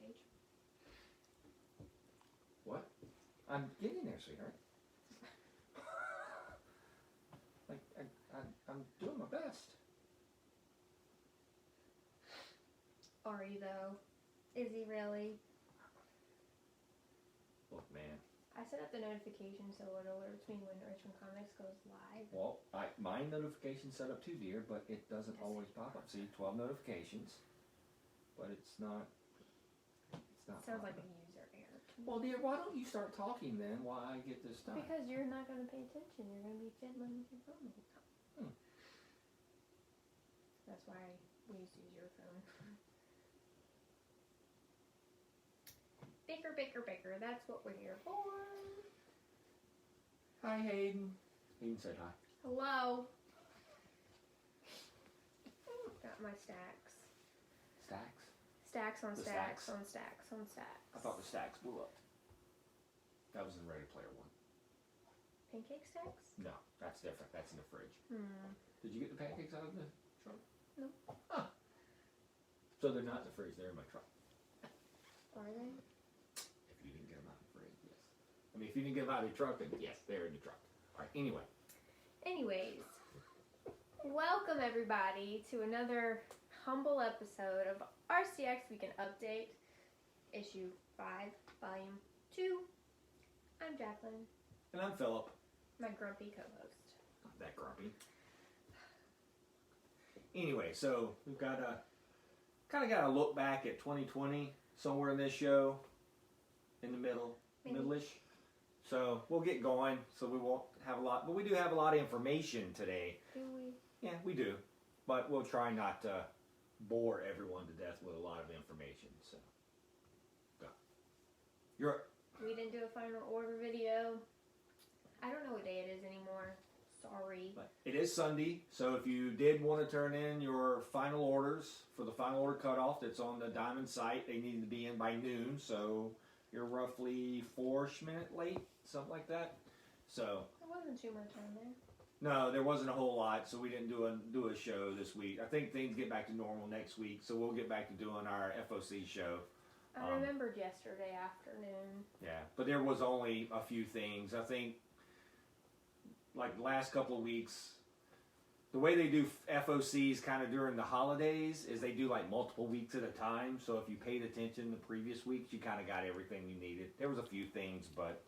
page. What? I'm getting there, sweetheart. I'm doing my best. Are you though? Is he really? Look, man. I set up the notification so it alerts me when Richmond Comics goes live. Well, my notification's set up too, dear, but it doesn't always pop up. See, 12 notifications, but it's not. Sounds like a user error. Well, dear, why don't you start talking then while I get this done? Because you're not going to pay attention. You're going to be fiddling with your phone the whole time. That's why we used to use your phone. Bicker, bicker, bicker. That's what we're here for. Hi, Hayden. Hayden said hi. Hello. Got my stacks. Stacks? Stacks on The stacks, stacks? on stacks on stacks. I thought the stacks blew up. That was in Ready Player One. Pancake stacks? No, that's different. That's in the fridge. Did you get the pancakes out of the truck? No. Ah. So they're not in the fridge. They're in my truck. Are they? If you didn't get them out of the fridge, yes. I mean, if you didn't get them out of the truck, then yes, they're in the truck. All right. Anyway. Anyways, welcome everybody to another humble episode of RCX Weekend Update, Issue 5, Volume 2. I'm Jacqueline. And I'm Philip. My grumpy co-host. Not that grumpy. Anyway, so we've got got a look back at 2020 somewhere in this show, in the middle-ish. So we'll get going. So we won't have a lot, but we do have a lot of information today. Do we? Yeah, we do, but we'll try not to bore everyone to death with a lot of information. So go. You're up. We didn't do a final order video. I don't know what day it is anymore. Sorry. But it is Sunday, so if you did want to turn in your final orders for the final order cutoff that's on the Diamond site, they need to be in by noon, so you're roughly 4-ish minutes late, something like that. So There wasn't too much on there. no, there wasn't a whole lot, so we didn't do a show this week. I think things get back to normal next week, so we'll get back to doing our FOC show. I remembered yesterday afternoon. Yeah, but there was only a few things. I think, like the last couple of weeks, the way they do FOCs kind of during the holidays is they do like multiple weeks at a time. So if you paid attention the previous weeks, you kind of got everything you needed. There was a few things, but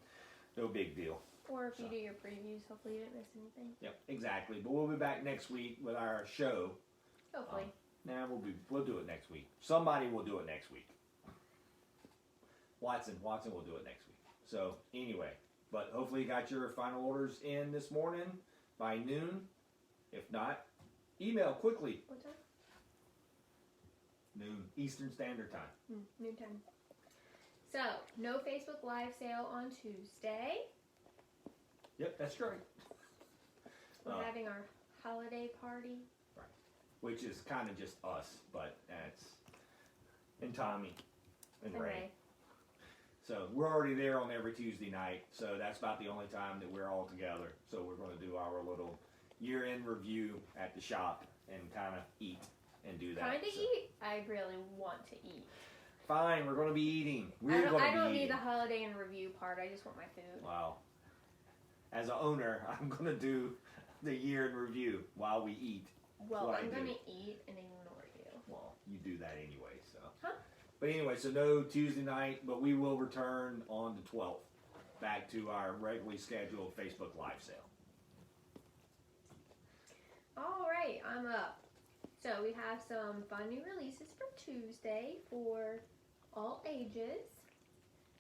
no big deal. Or if you do your previews, hopefully you didn't miss anything. Yep, exactly. But we'll be back next week with our show. Hopefully. We'll do it next week. Somebody will do it next week. Watson will do it next week. So anyway, but hopefully you got your final orders in this morning by noon. If not, email quickly. What time? Noon Eastern Standard Time. Noon time. So, no Facebook Live sale on Tuesday. Yep, that's right. We're having our holiday party. Right. Which is kind of just us, but that's and Tommy and Ray. So we're already there on every Tuesday night, so that's about the only time that we're all together. So we're going to do our little year-end review at the shop and kind of eat and do that. Kind of eat? I really want to eat. Fine, we're going to be eating. I don't need the holiday and review part. I just want my food. Wow. As an owner, I'm going to do the year in review while we eat. Well, I'm going to eat and ignore you. Well, you do that anyway, so. Huh? But anyway, so no Tuesday night, but we will return on the 12th back to our regularly scheduled Facebook Live sale. All right, I'm up. So we have some fun new releases for Tuesday for all ages.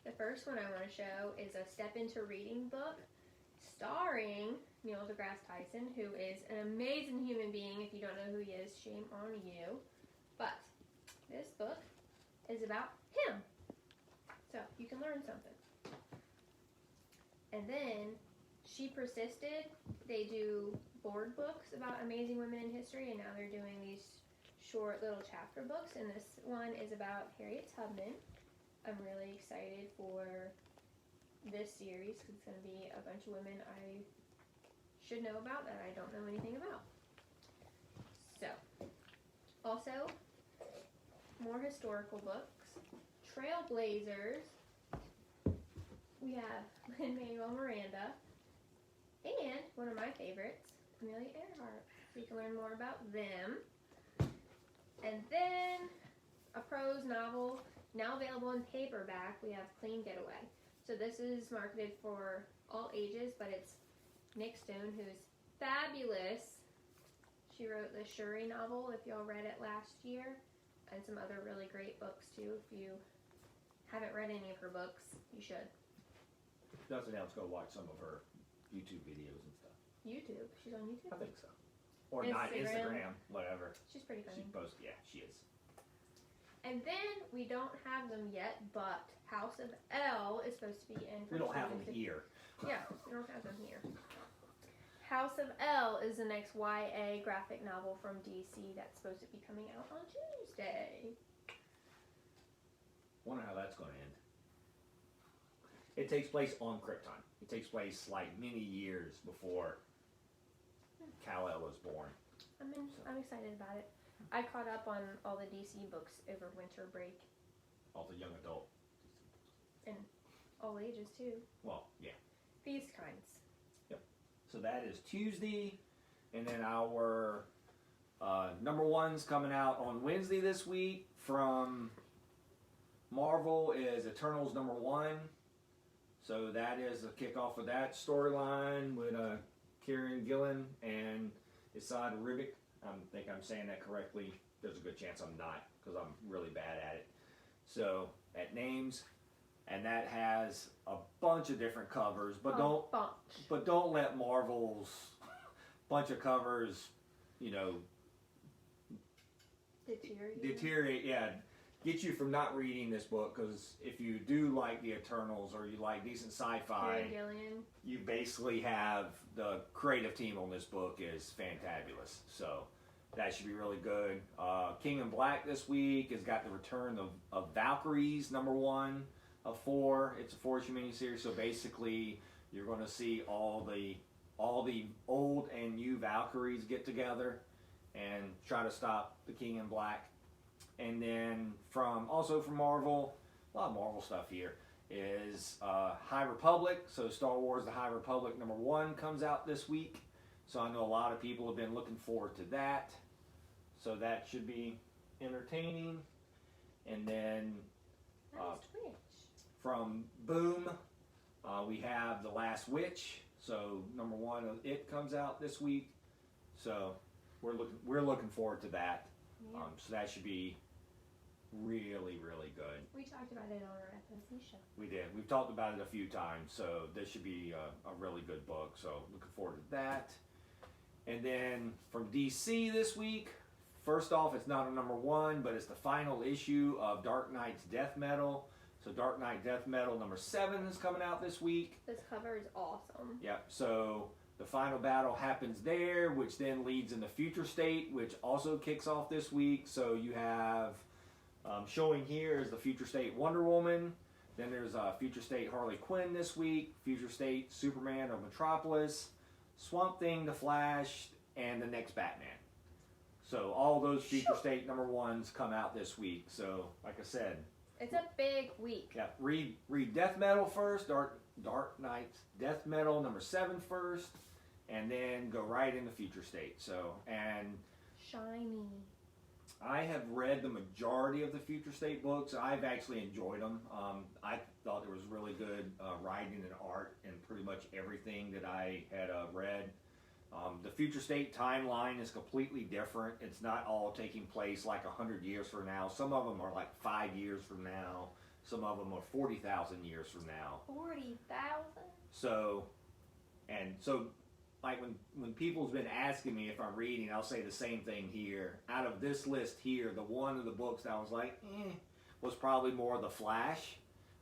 The first one I want to show is a Step Into Reading book starring Neil deGrasse Tyson, who is an amazing human being. If you don't know who he is, shame on you. But this book is about him. So you can learn something. And then She Persisted. They do board books about amazing women in history, and now they're doing these short little chapter books, and this one is about Harriet Tubman. I'm really excited for this series because it's going to be a bunch of women I should know about that I don't know anything about. So, also, more historical books. Trailblazers, we have Lin-Manuel Miranda, and one of my favorites, Amelia Earhart. So you can learn more about them. And then a prose novel, now available in paperback, we have Clean Getaway. So this is marketed for all ages, but it's Nick Stone, who's fabulous. She wrote the Shuri novel, if y'all read it last year, and some other really great books too. If you haven't read any of her books, you should. Nothing else, go watch some of her YouTube videos and stuff. YouTube? She's on YouTube? I think so. Or not Instagram. whatever. She's pretty funny. She posts, yeah, she is. And then we don't have them yet, but House of L is supposed to be in. We don't have them here. Yeah, we don't have them here. House of L is the next YA graphic novel from DC that's supposed to be coming out on Tuesday. Wonder how that's going to end. It takes place on Krypton. It takes place like many years before Kal-El was born. I'm excited about it. I caught up on all the DC books over winter break. All the young adult. And all ages too. Well, yeah. These kinds. So that is Tuesday, and then our number one's coming out on Wednesday this week from Marvel is Eternals number 1. So that is the kickoff of that storyline with Kieran Gillen and Isad Ribic. I think I'm saying that correctly. There's a good chance I'm not, because I'm really bad at it. So at names. And that has a bunch of different covers, but don't let Marvel's bunch of covers, deteriorate. Yeah, get you from not reading this book, because if you do like the Eternals or you like decent sci-fi, you basically have the creative team on this book is fantabulous. So that should be really good. King in Black this week has got the return of Valkyries number 1. Of 4. It's a 4-issue miniseries, so basically you're going to see all the old and new Valkyries get together and try to stop the King in Black. And then from Marvel, a lot of Marvel stuff here, is High Republic. So Star Wars: The High Republic number 1 comes out this week. So I know a lot of people have been looking forward to that. So that should be entertaining. And then from Boom, we have The Last Witch. So number 1 of it comes out this week. So we're looking forward to that. Yeah. So that should be really, really good. We talked about it on our FOC show. We did. We've talked about it a few times. So this should be a really good book. So looking forward to that. And then from DC this week, first off, it's not a number 1, but it's the final issue of Dark Knight's Death Metal. So Dark Knight Death Metal number 7 is coming out this week. This cover is awesome. Yep. So the final battle happens there, which then leads in the Future State, which also kicks off this week. So you have showing here is the Future State Wonder Woman. Then there's Future State Harley Quinn this week. Future State Superman of Metropolis, Swamp Thing, The Flash, and the next Batman. So all those Future State number 1s come out this week. So like I said, it's a big week. Yeah, read Death Metal first, Dark Knight's Death Metal number 7 first, and then go right into Future State. So, and shiny. I have read the majority of the Future State books. I've actually enjoyed them. I thought there was really good writing and art in pretty much everything that I had read. The Future State timeline is completely different. It's not all taking place like 100 years from now. Some of them are like 5 years from now. Some of them are 40,000 years from now. 40,000? So, like when people's been asking me if I'm reading, I'll say the same thing here. Out of this list here, the one of the books that I was like, was probably more The Flash.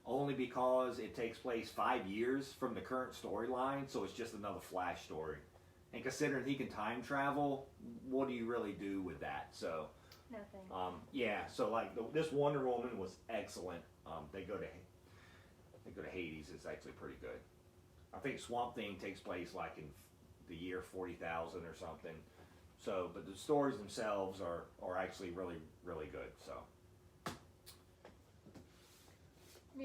Only because it takes place 5 years from the current storyline. So it's just another Flash story. And considering he can time travel, what do you really do with that? So, nothing. Yeah. So like this Wonder Woman was excellent. They go to Hades. It's actually pretty good. I think Swamp Thing takes place like in the year 40,000 or something. So, but the stories themselves are actually really, really good. So,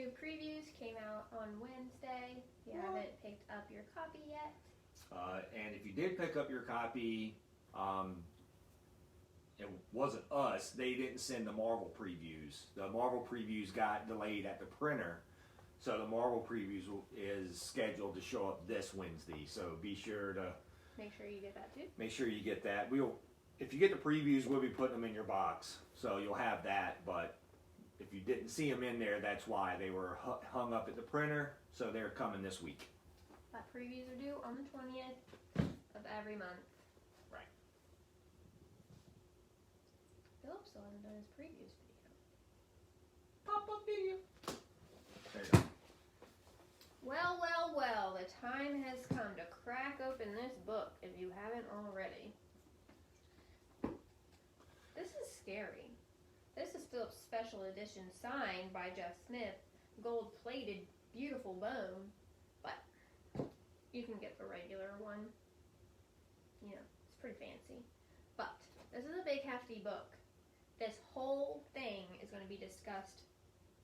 new previews came out on Wednesday. If you haven't picked up your copy yet. And if you did pick up your copy, it wasn't us. They didn't send the Marvel previews. The Marvel previews got delayed at the printer. So the Marvel previews is scheduled to show up this Wednesday. So be sure to make sure you get that too. Make sure you get that. If you get the previews, we'll be putting them in your box. So you'll have that. But if you didn't see them in there, that's why they were hung up at the printer. So they're coming this week. That previews are due on the 20th of every month. Right. Philip still hasn't done his previews video. Pop-up video. There you go. Well, well, well, the time has come to crack open this book if you haven't already. This is scary. This is Philip's special edition signed by Jeff Smith, gold-plated, beautiful bone, but you can get the regular one. You know, it's pretty fancy. But this is a big, hefty book. This whole thing is going to be discussed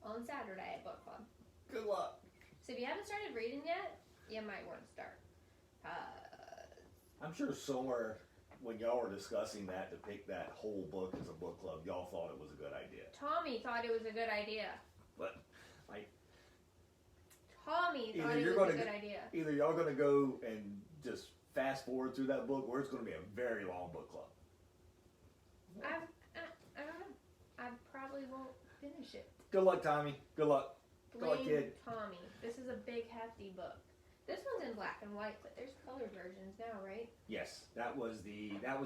on Saturday at Book Club. Good luck. So if you haven't started reading yet, you might want to start. I'm sure somewhere when y'all were discussing that to pick that whole book as a book club, y'all thought it was a good idea. Tommy thought it was a good idea. But like, Tommy thought it was a good idea. Either y'all gonna go and just fast forward through that book, or it's gonna be a very long book club. I don't know. I probably won't finish it. Good luck, Tommy. Good luck. Good luck, kid. Tommy. This is a big, hefty book. This one's in black and white, but there's colored versions now, right? Yes, that was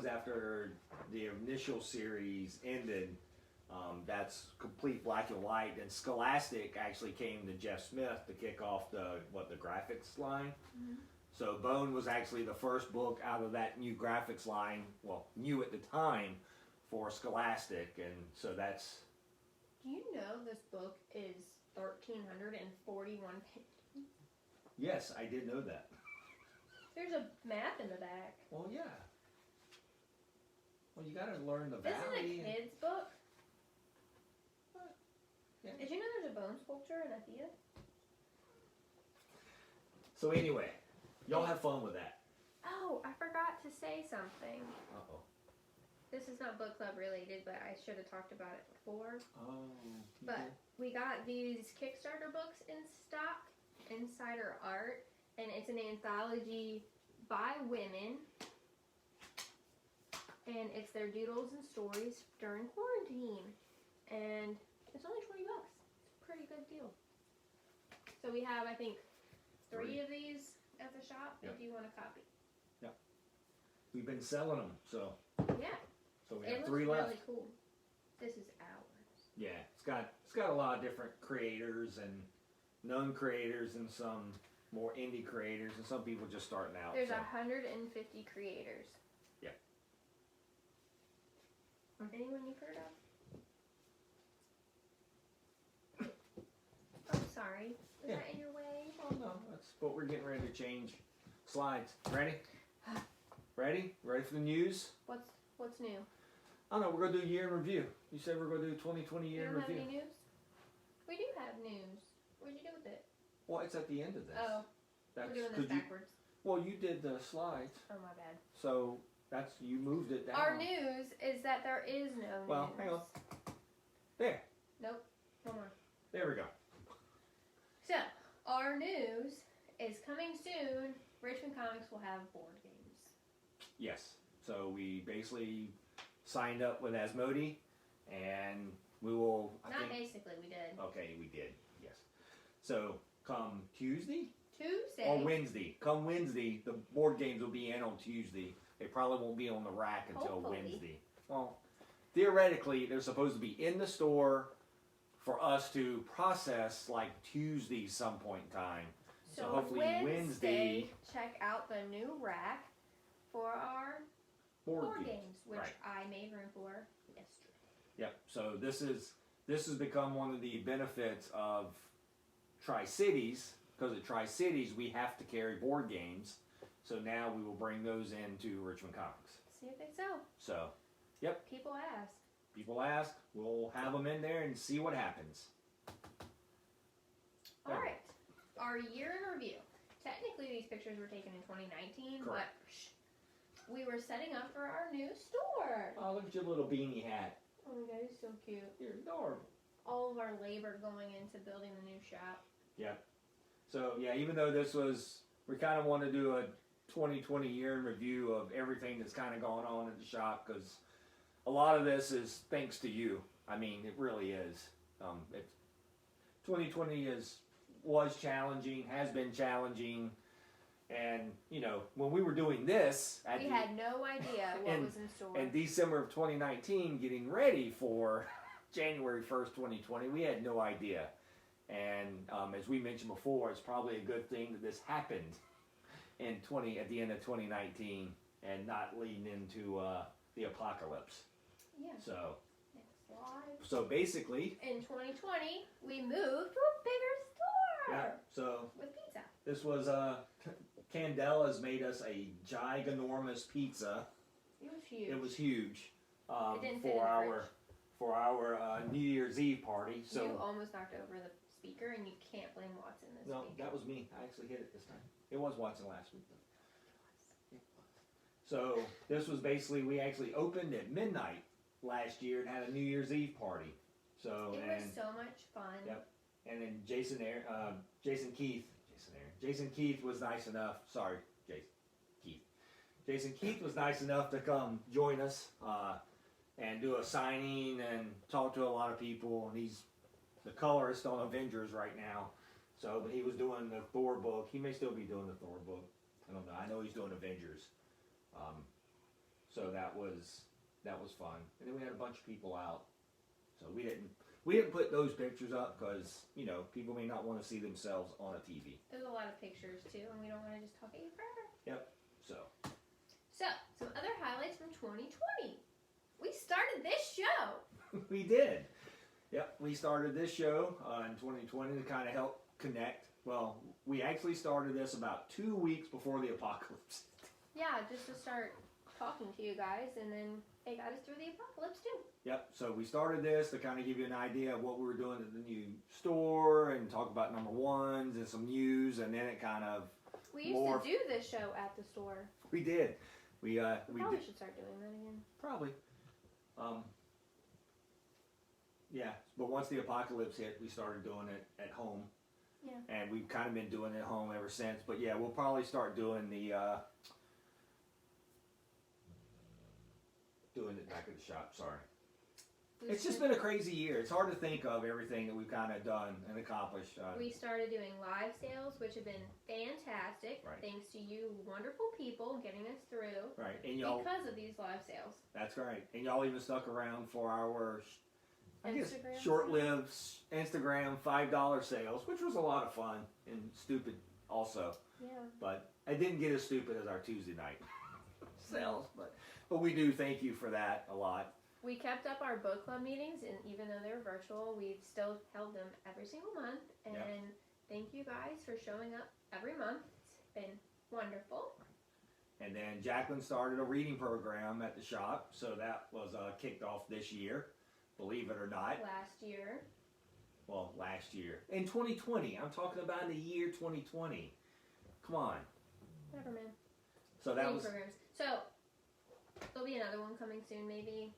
after the initial series ended. That's complete black and white, and Scholastic actually came to Jeff Smith to kick off the graphics line. Mm-hmm. So Bone was actually the first book out of that new graphics line, well, new at the time, for Scholastic, and so that's. Do you know this book is 1,341 pages? Yes, I did know that. There's a map in the back. Well, yeah. Well, you got to learn the This valley. is a kid's book. What? Yeah. Did you know there's a bone sculpture in Athea? So anyway, y'all have fun with that. Oh, I forgot to say something. Uh-oh. This is not book club related, but I should have talked about it before. Oh. But we got these Kickstarter books in stock, Insider Art, and it's an anthology by women, and it's their doodles and stories during quarantine, and it's only $20. It's a pretty good deal. So we have, I think, three of these at the shop. Yep. If you want a copy. Yep. We've been selling them, so. Yeah. So we have 3 left. Really cool. This is ours. Yeah, it's got a lot of different creators and known creators and some more indie creators and some people just starting out. There's 150 creators. Yeah. Anyone you've heard of? Oh, sorry. Was that in your way? Oh no, that's what we're getting ready to change. Slides. Ready? Ready? Ready for the news? What's new? I don't know, we're going to do year in review. You said we're going to do 2020 year in review. You don't have any news? We do have news. What'd you do with it? Well, it's at the end of this. Oh, we're doing this backwards. You did the slides. Oh, my bad. So, you moved it down. Our news is that there is no news. Well, hang on. There. Nope. One more. There we go. So, our news is coming soon. Richmond Comics will have board games. Yes. So, we basically signed up with Asmodee, and we will... Basically, we did. Okay, we did. Yes. So, come Tuesday? Tuesday. Or Wednesday. Come Wednesday, the board games will be in on Tuesday. They probably won't be on the rack until Wednesday. Well, theoretically, they're supposed to be in the store for us to process like Tuesday some point in time. So hopefully Wednesday, check out the new rack for our board games, which I made room for yesterday. Yep. So this has become one of the benefits of Tri-Cities, because at Tri-Cities we have to carry board games. So now we will bring those into Richmond Comics. See if they sell. So, yep. People ask. People ask. We'll have them in there and see what happens. our year in review. Technically, these pictures were taken in 2019, Correct. but we were setting up for our new store. Oh, look at your little beanie hat. Oh my god, he's so cute. You're adorable. All of our labor going into building the new shop. Yep. So, yeah, even though this was, we kind of want to do a 2020 year in review of everything that's kind of going on at the shop, because a lot of this is thanks to you. I mean, it really is. 2020 was challenging, has been challenging, and, you know, when we were doing this, We had no idea what was in store. in December of 2019, getting ready for January 1st, 2020, we had no idea. And as we mentioned before, it's probably a good thing that this happened at the end of 2019 and not leading into the apocalypse. Yeah. So, Next slide. so basically, In 2020, we moved to a bigger store. yeah. So With pizza. this was Candella's made us a giganormous pizza. It was huge. It was huge It didn't fit in for the our for our New Year's Eve party. So you almost knocked over the speaker, and you can't blame Watson this no, week. that was me. I actually hit it this time. It was Watson last week though. So this was basically, we actually opened at midnight last year and had a New Year's Eve party. So It was so much fun. Yep. And then Jason Keith was nice enough. Sorry, Jason Keith was nice enough to come join us and do a signing and talk to a lot of people. And he's the colorist on Avengers right now. So, but he was doing the Thor book. He may still be doing the Thor book. I don't know. I know he's doing Avengers. So that was fun. And then we had a bunch of people out. So we didn't put those pictures up because, you know, people may not want to see themselves on a TV. There's a lot of pictures too, and we don't want to just talk at you forever. Yep. So Some other highlights from 2020. We started this show. we did. Yep. We started this show in 2020 to kind of help connect. Well, we actually started this about 2 weeks before the apocalypse. Yeah, just to start talking to you guys, and then it got us through the apocalypse too. Yep. So we started this to kind of give you an idea of what we were doing at the new store and talk about number ones and some news, and then it kind of We used to do this show at the store. we did. We probably did. should start doing that again. Probably. Yeah, but once the apocalypse hit, we started doing it at home. Yeah. And we've kind of been doing it at home ever since. But yeah, we'll probably start doing doing it back at the shop. Sorry. It's just been a crazy year. It's hard to think of everything that we've kind of done and accomplished. We started doing live sales, which have been fantastic. Right. Thanks to you wonderful people getting us through. Right, and y'all. Because of these live sales. That's right, and y'all even stuck around for our, I guess, Instagram short-lived Instagram $5 sales, which was a lot of fun and stupid also. Yeah. But it didn't get as stupid as our Tuesday night sales. But we do thank you for that a lot. We kept up our book club meetings, and even though they were virtual, we've still held them every single month. And thank you guys for showing up every month. It's been wonderful. And then Jacqueline started a reading program at the shop, so that was kicked off this year, believe it or not. Last year. Well, last year. In 2020. I'm talking about the year 2020. Come on. Whatever, man. So that was... programs. So, there'll be another one coming soon, maybe.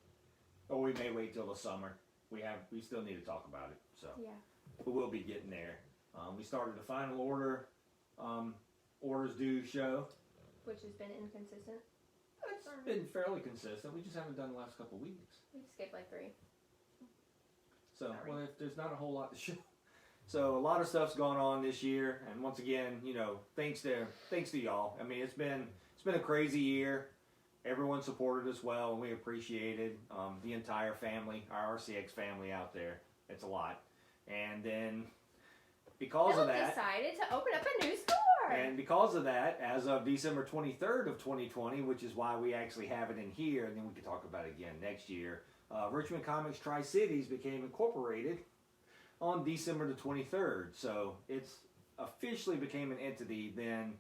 Or we may wait till the summer. We still need to talk about it. So, Yeah. but we'll be getting there. We started the final orders due show. Which has been inconsistent. It's been fairly consistent. We just haven't done the last couple of weeks. We've skipped like 3. So, Sorry. well, if there's not a whole lot to show. So a lot of stuff's gone on this year, and once again, you know, thanks to y'all. I mean, it's been a crazy year. Everyone supported us well, and we appreciated the entire family, our RCX family out there. It's a lot. And then because of that, decided to open up a new store. and because of that, as of December 23rd of 2020, which is why we actually have it in here, and then we can talk about it again next year, Richmond Comics Tri-Cities became incorporated on December the 23rd. So it's officially became an entity then.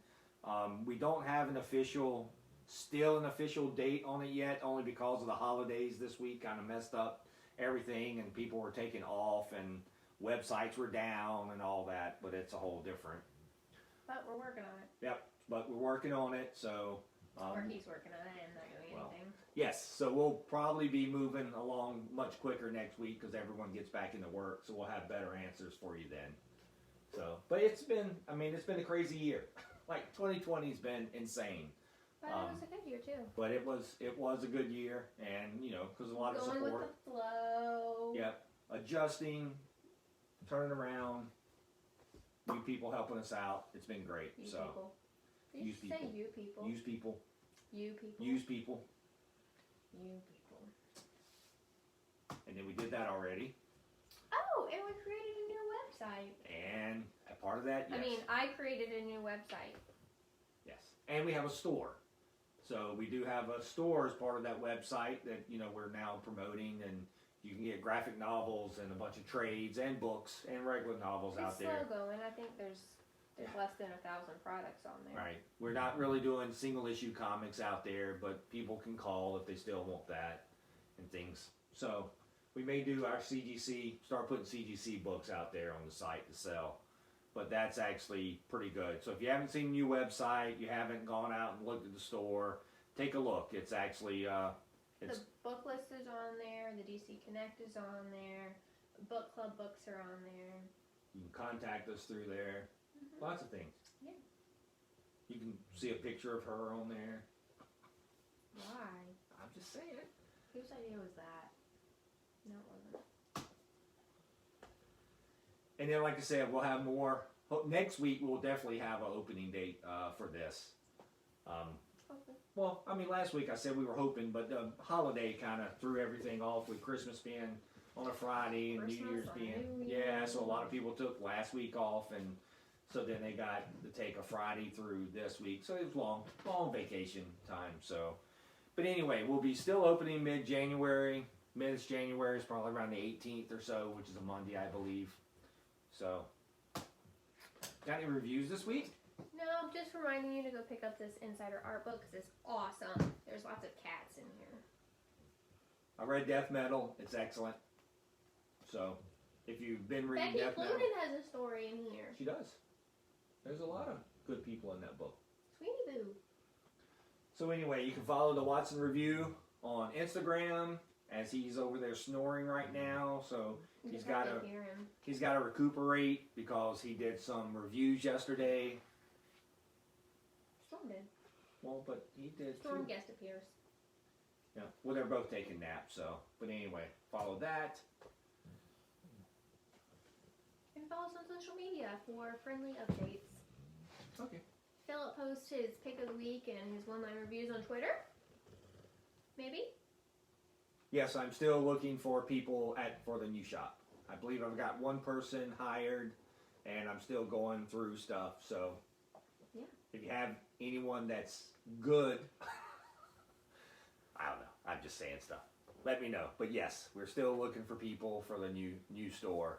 We don't have an official date on it yet, only because of the holidays this week kind of messed up everything, and people were taking off and websites were down and all that, but it's a whole different But we're working on it. Yep, but we're working on it, so... or he's working on it. I'm not doing anything. Yes, so we'll probably be moving along much quicker next week because everyone gets back into work, so we'll have better answers for you then. So, but it's been a crazy year. Like 2020's been insane. But it was a good year too. But it was a good year, and because a lot of support. Going with the flow. Yep, adjusting, turning around, new people helping us out. It's been great. You so, people. Did you say you people? Use people. You people. Use people. You people. And then we did that already. Oh, and we created a new website. And a part of that, yes. I mean, I created a new website. Yes, and we have a store. So we do have a store as part of that website that we're now promoting, and you can get graphic novels and a bunch of trades and books and regular novels out there. It's slow going. I think there's less than 1,000 products on there. Right. We're not really doing single issue comics out there, but people can call if they still want that and things. So we may do our CGC, start putting CGC books out there on the site to sell. But that's actually pretty good. So if you haven't seen the new website, you haven't gone out and looked at the store, take a look. It's actually the book list is on there. The DC Connect is on there. Book club books are on there. You can contact us through there. Mm-hmm. Lots of things. Yeah. You can see a picture of her on there. Why? I'm just saying. Whose idea was that? No, it wasn't. And then, like I said, we'll have more. Next week, we'll definitely have an opening date for this. Okay. Well, I mean, last week I said we were hoping, but the holiday kind of threw everything off with Christmas being on a Friday and New Year's being. Yeah, so a lot of people took last week off, and so then they got to take a Friday through this week. So it was long vacation time. So, but anyway, we'll be still opening mid-January. Mid-January is probably around the 18th or so, which is a Monday, I believe. So, got any reviews this week? No, just reminding you to go pick up this Insider art book because it's awesome. There's lots of cats in here. I read Death Metal. It's excellent. So, if you've been reading Becky Death Metal, Flunin has a story in here. she does. There's a lot of good people in that book. Sweetie Boo. So anyway, you can follow the Watson Review on Instagram as he's over there snoring right now. So he's got to recuperate because he did some reviews yesterday. Storm did. Well, but he did Storm too. guest appears. Yeah. Well, they're both taking naps. So, but anyway, follow that. And follow us on social media for friendly updates. Okay. Philip posts his pick of the week and his one-line reviews on Twitter. Maybe? Yes, I'm still looking for people for the new shop. I believe I've got one person hired, and I'm still going through stuff. So, yeah. If you have anyone that's good, I don't know. I'm just saying stuff. Let me know. But yes, we're still looking for people for the new store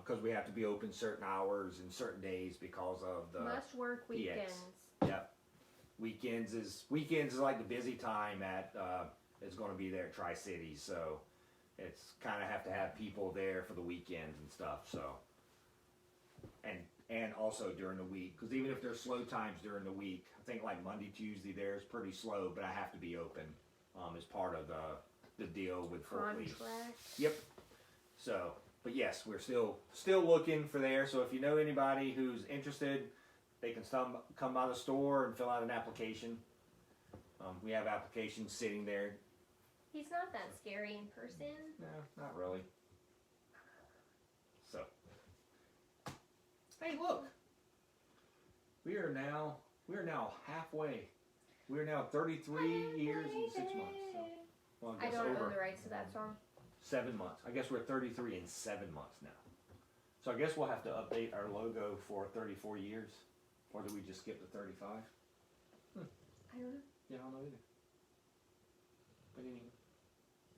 because we have to be open certain hours and certain days because of the must work weekends. Yep. Weekends is like the busy time at. Is going to be there at Tri-Cities, so it's kind of have to have people there for the weekends and stuff. So, and also during the week, because even if there's slow times during the week, I think like Monday, Tuesday there is pretty slow, but I have to be open as part of the deal with Fort Lee. Yep. So, but yes, we're still looking for there. So if you know anybody who's interested, they can come by the store and fill out an application. We have applications sitting there. He's not that scary in person. No, not really. So, hey, look, we are now halfway. We are now 33 years and 6 months. So, well, I don't own the rights to that song. 7 months. I guess we're 33 in 7 months now. So I guess we'll have to update our logo for 34 years, or do we just skip to 35? I don't know. Yeah, I don't know either. But anyway.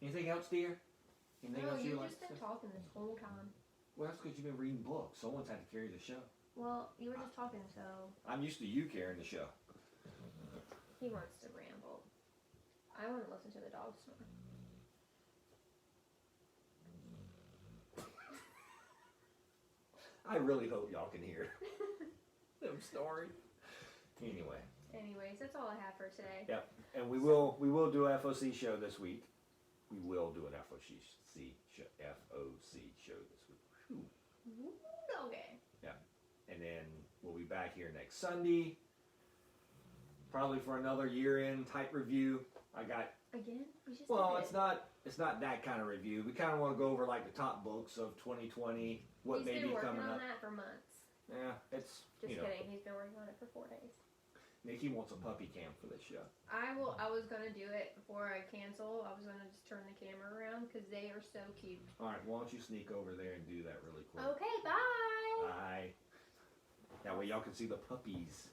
Anything else, dear? Anything else you've like just been talking this whole time. Well, that's because you've been reading books. Someone's had to carry the show. Well, you were just talking, so... I'm used to you carrying the show. He wants to ramble. I want to listen to the dog snore. I really hope y'all can hear. Them story. Anyway. Anyways, that's all I have for today. Yep. And we will do a FOC show this week. We will do an FOC show this week. Whew. Okay. Yeah. And then we'll be back here next Sunday. Probably for another year-end type review. I got Again? We just well, did it. it's not that kind of review. We kind of want to go over like the top books of 2020, what He's may been be working coming on up. that for months. Yeah, it's Just you know. kidding. He's been working on it for 4 days. Nikki wants a puppy cam for this show. I was gonna do it before I cancel. I was gonna just turn the camera around because they are so cute. All right, why don't you sneak over there and do that really quick? Okay, bye. Bye. That way y'all can see the puppies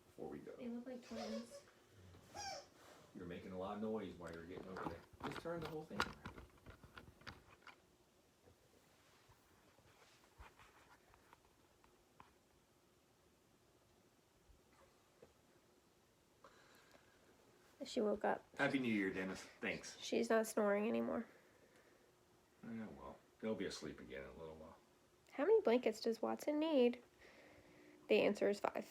before we go. They look like twins. You're making a lot of noise while you're getting over there. Just turn the whole thing around. She woke up. Happy New Year, Dennis. Thanks. She's not snoring anymore. Yeah, well, they'll be asleep again in a little while. How many blankets does Watson need? The answer is 5.